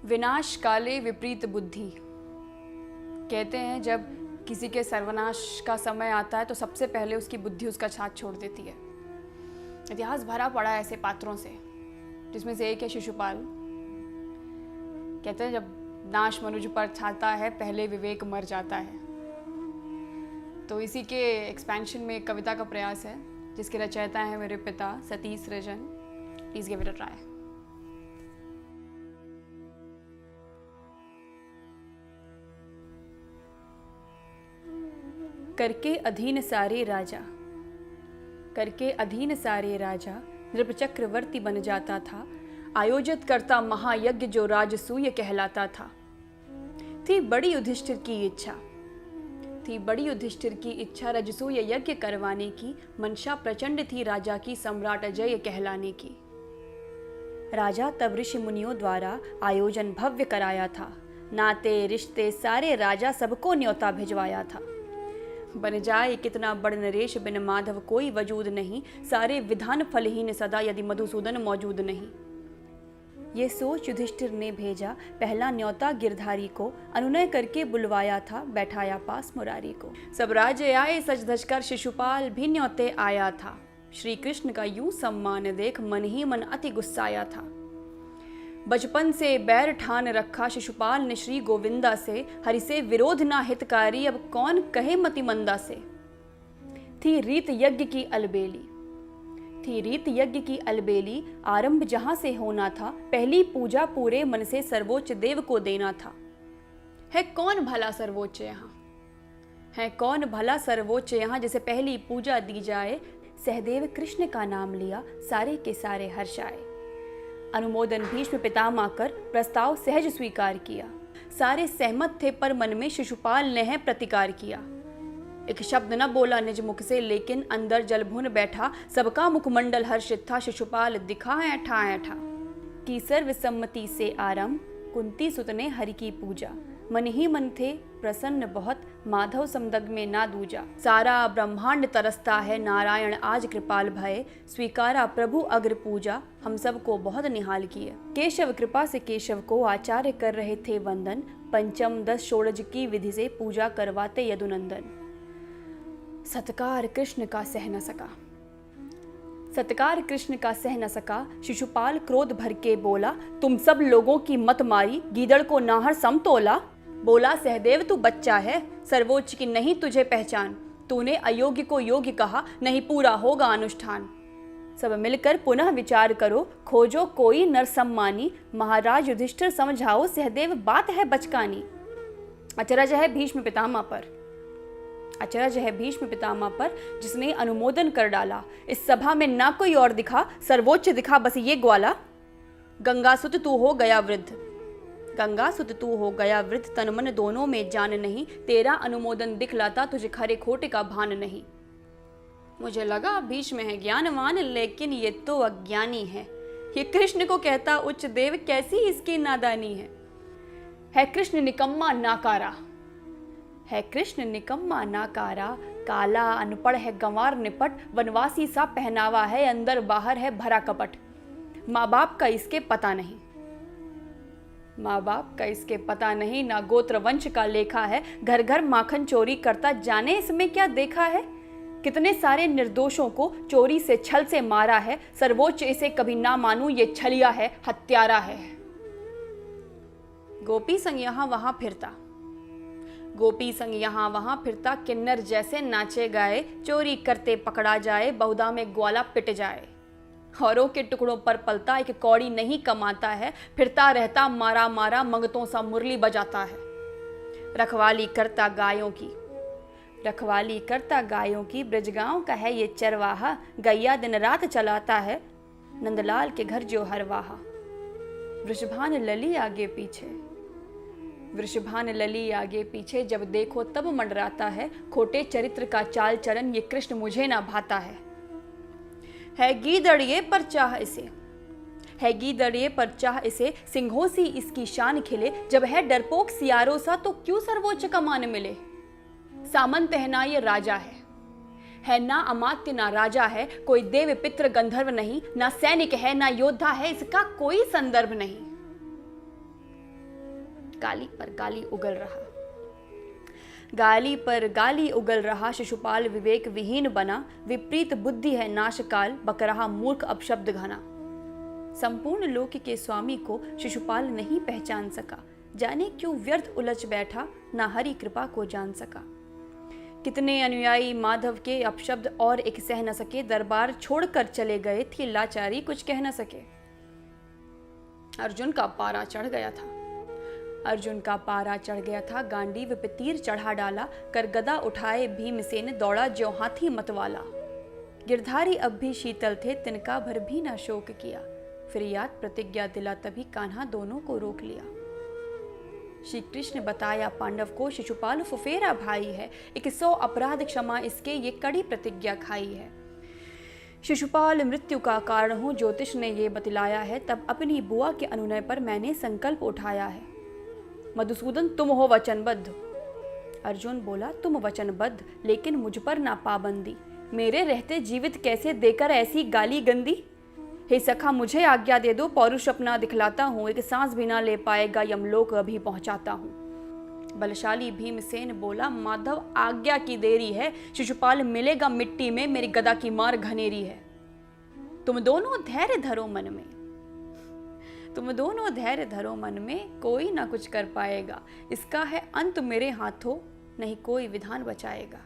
विनाश काले विपरीत बुद्धि। कहते हैं जब किसी के सर्वनाश का समय आता है तो सबसे पहले उसकी बुद्धि उसका साथ छोड़ देती है। इतिहास भरा पड़ा है ऐसे पात्रों से, जिसमें से एक है शिशुपाल। कहते हैं जब नाश मनुष्य पर छाता है पहले विवेक मर जाता है। तो इसी के एक्सपेंशन में एक कविता का प्रयास है जिसके रचयिता हैं मेरे पिता सतीश सृजन। Please give it a try. करके अधीन सारे राजा, करके अधीन सारे राजा नृप चक्रवर्ती बन जाता था। आयोजित करता महायज्ञ जो राजसूय कहलाता था। थी बड़ी युधिष्ठिर की इच्छा, थी बड़ी युधिष्ठिर की इच्छा राजसूय यज्ञ करवाने की। मंशा प्रचंड थी राजा की सम्राट अजय कहलाने की। राजा तब ऋषि मुनियों द्वारा आयोजन भव्य कराया था। नाते रिश्ते सारे राजा सबको न्योता भिजवाया था। बन जाए कितना बड़ नरेश बिन माधव कोई वजूद नहीं। सारे विधान फलहीन सदा यदि मधुसूदन मौजूद नहीं। ये सोच युधिष्ठिर ने भेजा पहला न्योता गिरधारी को। अनुनय करके बुलवाया था बैठाया पास मुरारी को। सब राज्य आए सज धज कर शिशुपाल भी न्योते आया था। श्री कृष्ण का यूं सम्मान देख मन ही मन अति गुस्साया था। बचपन से बैर ठान रखा शिशुपाल ने श्री गोविंदा से। हरि से विरोध ना हितकारी अब कौन कहे मति मंदा से। थी रीत यज्ञ की अलबेली, थी रीत यज्ञ की अलबेली। आरंभ जहां से होना था पहली पूजा पूरे मन से सर्वोच्च देव को देना था। है कौन भला सर्वोच्च यहाँ, है कौन भला सर्वोच्च यहाँ जिसे पहली पूजा दी जाए। सहदेव कृष्ण का नाम लिया सारे के सारे हर्ष आए। अनुमोदन भीष्म पितामह कर प्रस्ताव सहज स्वीकार किया। सारे सहमत थे पर मन में शिशुपाल ने है प्रतिकार किया। एक शब्द न बोला निज मुख से लेकिन अंदर जलभुन बैठा। सबका मुखमंडल हर्षित था शिशुपाल दिखा ऐठा ऐठा। की सर्वसम्मति से आरंभ कुंती सुत ने हरि की पूजा। मन ही मन थे प्रसन्न बहुत माधव समदग में ना दूजा। सारा ब्रह्मांड तरसता है नारायण आज कृपाल भय। स्वीकारा प्रभु अग्र पूजा हम सबको बहुत निहाल किए। केशव कृपा से केशव को आचार्य कर रहे थे वंदन। पंचम 10 षोडश की विधि से पूजा करवाते यदुनंदन। सत्कार कृष्ण का सह न सका, सत्कार कृष्ण का सह न सका। शिशुपाल क्रोध भर के बोला तुम सब लोगों की मत मारी गीदड़ को नाहर समतोला। बोला सहदेव तू बच्चा है सर्वोच्च की नहीं तुझे पहचान। तूने अयोग्य को योग्य कहा नहीं पूरा होगा अनुष्ठान। सब मिलकर पुनः विचार करो खोजो कोई नर सम्मानी। महाराज युधिष्ठिर समझाओ सहदेव बात है बचकानी। अचरज है भीष्म पितामह पर, अचरज है भीष्म पितामह पर जिसने अनुमोदन कर डाला। इस सभा में ना कोई और दिखा सर्वोच्च दिखा बस ये ग्वाला। गंगासुत तू हो गया वृद्ध, गंगासुत तू हो गया वृद्ध तन मन दोनों में जान नहीं। तेरा अनुमोदन दिखलाता तुझे खरे खोटे का भान नहीं। मुझे लगा भीष्म है ज्ञानवान लेकिन ये तो अज्ञानी है। ये कृष्ण को कहता उच्च देव कैसी इसकी नादानी है कृष्ण निकम्मा नाकारा, है कृष्ण निकम्मा नाकारा। काला अनपढ़ है गंवार निपट वनवासी सा पहनावा है। अंदर बाहर है भरा कपट। माँ बाप का इसके पता नहीं, माँ बाप का इसके पता नहीं। ना गोत्र वंश का लेखा है घर घर माखन चोरी करता जाने इसमें क्या देखा है। कितने सारे निर्दोषों को चोरी से छल से मारा है। सर्वोच्च इसे कभी ना मानूं ये छलिया है हत्यारा है। गोपी संग यहाँ वहां फिरता, गोपी संग यहाँ वहां फिरता। किन्नर जैसे नाचे गाए चोरी करते पकड़ा जाए। बहुधा में ग्वाला पिट जाए। औरों के टुकड़ों पर पलता एक कौड़ी नहीं कमाता है। फिरता रहता मारा मारा मंगतों सा मुरली बजाता है। रखवाली करता गायों की, रखवाली करता गायों की। ब्रजगांव का है ये चरवाहा गैया दिन रात चलाता है। नंदलाल के घर जो हरवाहा। वृषभान लली आगे पीछे, वृषभान लली आगे पीछे। जब देखो तब मंडराता है। खोटे चरित्र का चाल चलन ये कृष्ण मुझे ना भाता है गीदड़िए पर चाह इसे, है गीदड़िए पर चाह इसे। सिंहों सी इसकी शान खिले जब है डरपोक सियारों सा तो क्यों सर्वोच्च का मान मिले। सामंत है ना ये राजा है ना अमात्य ना राजा है। कोई देव पित्र गंधर्व नहीं, ना सैनिक है ना योद्धा है, इसका कोई संदर्भ नहीं। गाली पर गाली उगल रहा। गाली पर गाली उगल रहा, शिशुपाल विवेक विहीन बना। विपरीत बुद्धि है नाशकाल, बक रहा मूर्ख अपशब्द घना। संपूर्ण लोक के स्वामी को शिशुपाल नहीं पहचान सका। जाने क्यों व्यर्थ उलझ बैठा, ना हरि कृपा को जान सका। कितने अनुयायी माधव के अपशब्द और एक सह न सके। दरबार छोड़कर चले गए, थी लाचारी कुछ कह न सके। अर्जुन का पारा चढ़ गया था। अर्जुन का पारा चढ़ गया था। गांडीव पे तीर चढ़ा डाला, कर गदा उठाए भीमसेन, दौड़ा ज्यों हाथी मतवाला। गिरधारी अब भी शीतल थे, तिनका भर भी ना शोक किया। फिर याद प्रतिज्ञा दिला, तभी कान्हा दोनों को रोक लिया। श्री कृष्ण बताया पांडव को, शिशुपाल फुफेरा भाई है। 100 अपराध क्षमा इसके, ये कड़ी प्रतिज्ञा खाई है। शिशुपाल मृत्यु का कारण हूँ, ज्योतिष ने ये बतलाया है। तब अपनी बुआ के अनुनय पर मैंने संकल्प उठाया है। मधुसूदन तुम हो वचनबद्ध। अर्जुन बोला, तुम वचनबद्ध, लेकिन मुझ पर ना पाबंदी। मेरे रहते जीवित कैसे देकर ऐसी गाली गंदी। हे सखा मुझे आज्ञा दे दो, पौरुष अपना दिखलाता हूँ। एक सांस भी ना ले पाएगा, यमलोक अभी पहुंचाता हूँ। बलशाली भीमसेन बोला, माधव आज्ञा की देरी है। शिशुपाल मिलेगा मिट्टी में, मेरी गदा की मार घनेरी है। तुम दोनों धैर्य धरो मन में, तुम दोनों धैर्य धरो मन में, कोई ना कुछ कर पाएगा। इसका है अंत मेरे हाथों, नहीं कोई विधान बचाएगा।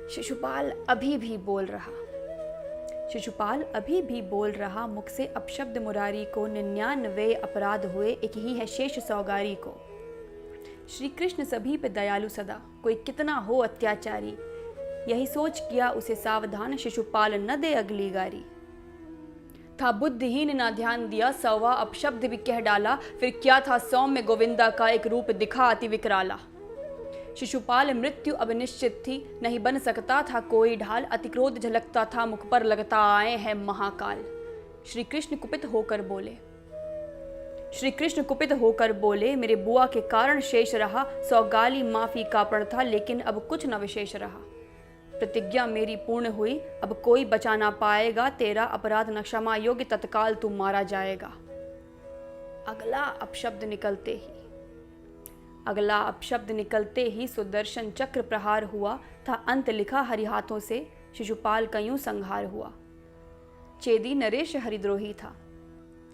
शिशुपाल अभी भी बोल रहा। शिशुपाल अभी भी बोल रहा, मुख से अपशब्द मुरारी को। 99 अपराध हुए, एक ही है शेष सौगारी को। श्री कृष्ण सभी पे दयालु सदा, कोई कितना हो अत्याचारी। यही सोच किया उसे सावधान, शिशुपाल न दे अगली गारी। था बुद्धिहीन ना ध्यान दिया, 100 अपशब्द भी कह डाला। फिर क्या था सौम्य गोविंदा का, एक रूप दिखा अति विकराला। शिशुपाल मृत्यु अब निश्चित थी, नहीं बन सकता था कोई ढाल। अति क्रोध झलकता था मुख पर, लगता आए हैं महाकाल। श्री कृष्ण कुपित होकर बोले, श्री कृष्ण कुपित होकर बोले, मेरे बुआ के कारण शेष रहा। 100 गाली माफी का प्रण था, लेकिन अब कुछ न विशेष रहा। प्रतिज्ञा मेरी पूर्ण हुई, अब कोई बचा ना पाएगा। तेरा अपराध न क्षमा योग्य, तत्काल तू मारा जाएगा। अगला अपशब्द निकलते ही सुदर्शन चक्र प्रहार हुआ। था अंत लिखा हरि हाथों से, शिशुपाल का यूं संहार हुआ। चेदी नरेश हरिद्रोही था,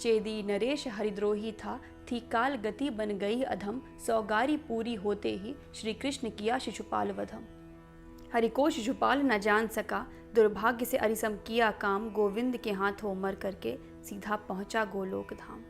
चेदी नरेश हरिद्रोही था। थी काल गति बन गई अधम, सौगारी पूरी होते ही श्री कृष्ण किया शिशुपाल वधम। हरि को शिशुपाल न जान सका, दुर्भाग्य से अरिसम किया काम। गोविंद के हाथों मर करके सीधा पहुंचा गोलोक धाम।